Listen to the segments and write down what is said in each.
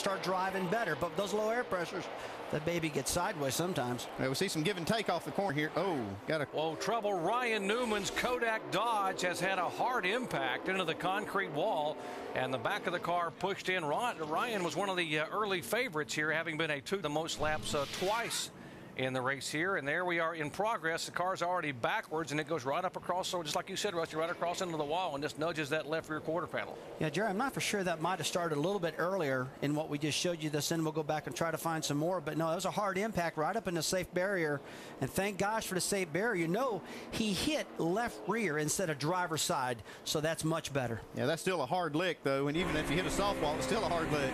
start driving better. But those low air pressures, that baby gets sideways sometimes. Yeah, we see some give and take off the corner here. Oh, got a... Whoa, trouble. Ryan Newman's Kodak Dodge has had a hard impact into the concrete wall, and the back of the car pushed in. Ryan was one of the early favorites here, having been the most laps twice in the race here. And there we are in progress. The car's already backwards, and it goes right up across, so just like you said, Rusty, right across into the wall and just nudges that left rear quarter panel. Yeah, Jerry, I'm not for sure that might have started a little bit earlier in what we just showed you this, and we'll go back and try to find some more. But no, it was a hard impact right up in the safe barrier, and thank gosh for the safe barrier. You know, he hit left rear instead of driver's side, so that's much better. Yeah, that's still a hard lick, though, and even if you hit a softball, it's still a hard lick.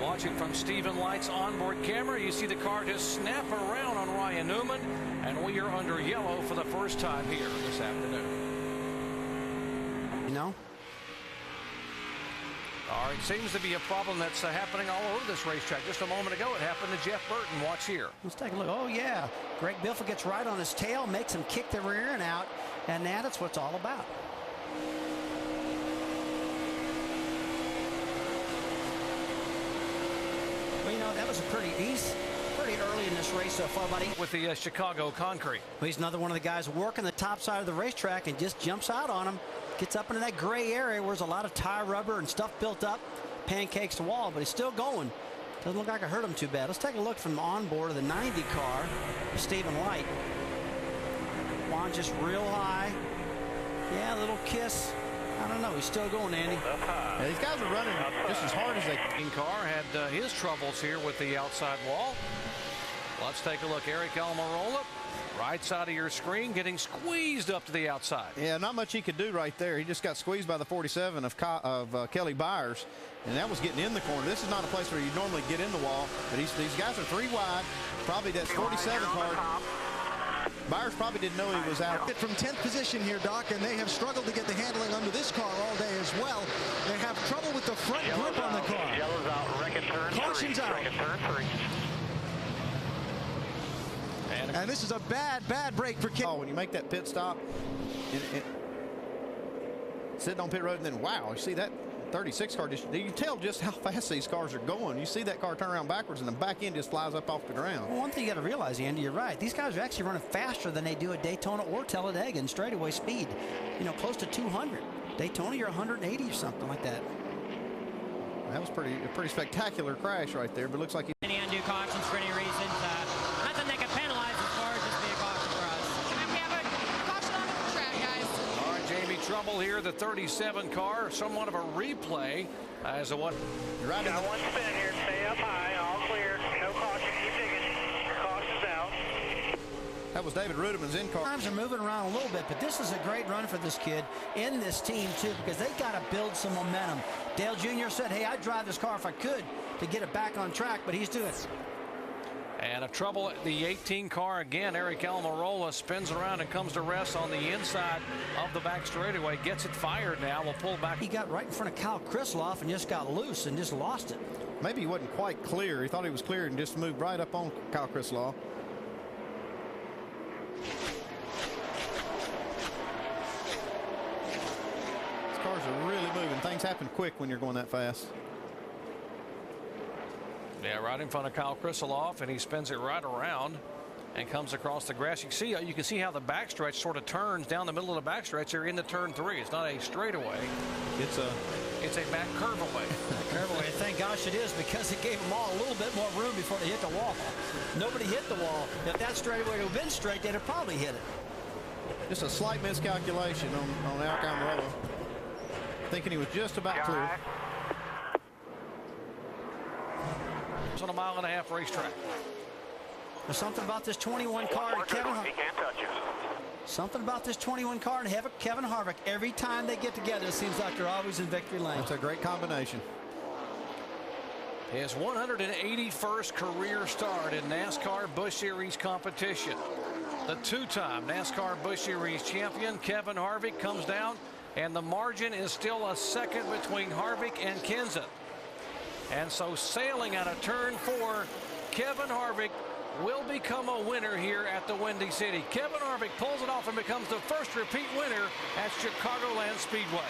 Watching from Stephen Light's onboard camera, you see the car just snap around on Ryan Newman, and we are under yellow for the first time here this afternoon. You know? All right, seems to be a problem that's happening all over this racetrack. Just a moment ago, it happened to Jeff Burton. Watch here. Let's take a look. Oh, yeah. Greg Biffle gets right on his tail, makes him kick the rear end out, and that's what it's all about. Well, you know, that was a pretty early in this race so far, buddy. With the Chicago concrete. Well, he's another one of the guys working the top side of the racetrack and just jumps out on him. Gets up into that gray area where there's a lot of tire rubber and stuff built up. Pancakes the wall, but he's still going. Doesn't look like it hurt him too bad. Let's take a look from the onboard of the 90 car, Stephen Light. Juan just real high. Yeah, a little kiss. I don't know. He's still going, Andy. Yeah, these guys are running just as hard as they can. Car had his troubles here with the outside wall. Let's take a look. Eric Almirola, right side of your screen, getting squeezed up to the outside. Yeah, not much he could do right there. He just got squeezed by the 47 of Kelly Byers, and that was getting in the corner. This is not a place where you normally get in the wall, but these guys are 3 wide. Probably that 47 car. Byers probably didn't know he was out. From 10th position here, Doc, and they have struggled to get the handling under this car all day as well. They have trouble with the front grip on the car. Yellow's out. Reckon turn Caution's three. out. Reckon turn 3. And this is a bad break for Kim. Oh, when you make that pit stop, sitting on pit road, and then wow, you see that 36 car, you can tell just how fast these cars are going. You see that car turn around backwards, and the back end just flies up off the ground. Well, one thing you got to realize, Andy, you're right. These guys are actually running faster than they do at Daytona or Talladega in straightaway speed. You know, close to 200. Daytona, you're 180 or something like that. That was a pretty spectacular crash right there, but it looks like Any undue cautions for any reasons? Nothing they can penalize as far as just be a caution for us. And we have a caution on the track, guys. All right, Jamie, trouble here. The 37 car, somewhat of a replay as a what? you're right. Got one spin here. Stay up high. All clear. No caution. Keep digging. Caution's out. That was David Rudiman's in car. Times are moving around a little bit, but this is a great run for this kid in this team, too, because they got to build some momentum. Dale Jr. said, hey, I'd drive this car if I could to get it back on track, but he's doing it. And a trouble at the 18 car again. Eric Almirola spins around and comes to rest on the inside of the back straightaway. Gets it fired now. We'll pull back. He got right in front of Kyle Krisloff and just got loose and just lost it. Maybe he wasn't quite clear. He thought he was clear and just moved right up on Kyle Krisloff. These cars are really moving. Things happen quick when you're going that fast. Yeah, right in front of Kyle Krisloff, and he spins it right around and comes across the grass. You can see how the backstretch sort of turns down the middle of the backstretch there into turn 3. It's not a straightaway. It's a back curve away. And thank gosh it is, because it gave them all a little bit more room before they hit the wall. Nobody hit the wall. If that straightaway would have been straight, they'd have probably hit it. Just a slight miscalculation on Eric Almirola. Thinking he was just about clear. It's on a 1.5 mile racetrack. There's something about this 21 car and Kevin Harvick. Can't touch you. Something about this 21 car and Kevin Harvick. Every time they get together, it seems like they're always in victory lane. That's a great combination. His 181st career start in NASCAR Busch Series competition. The 2-time NASCAR Busch Series champion Kevin Harvick comes down, and the margin is still a second between Harvick and Kenseth. And so sailing out of turn 4, Kevin Harvick will become a winner here at the Windy City. Kevin Harvick pulls it off and becomes the first repeat winner at Chicagoland Speedway.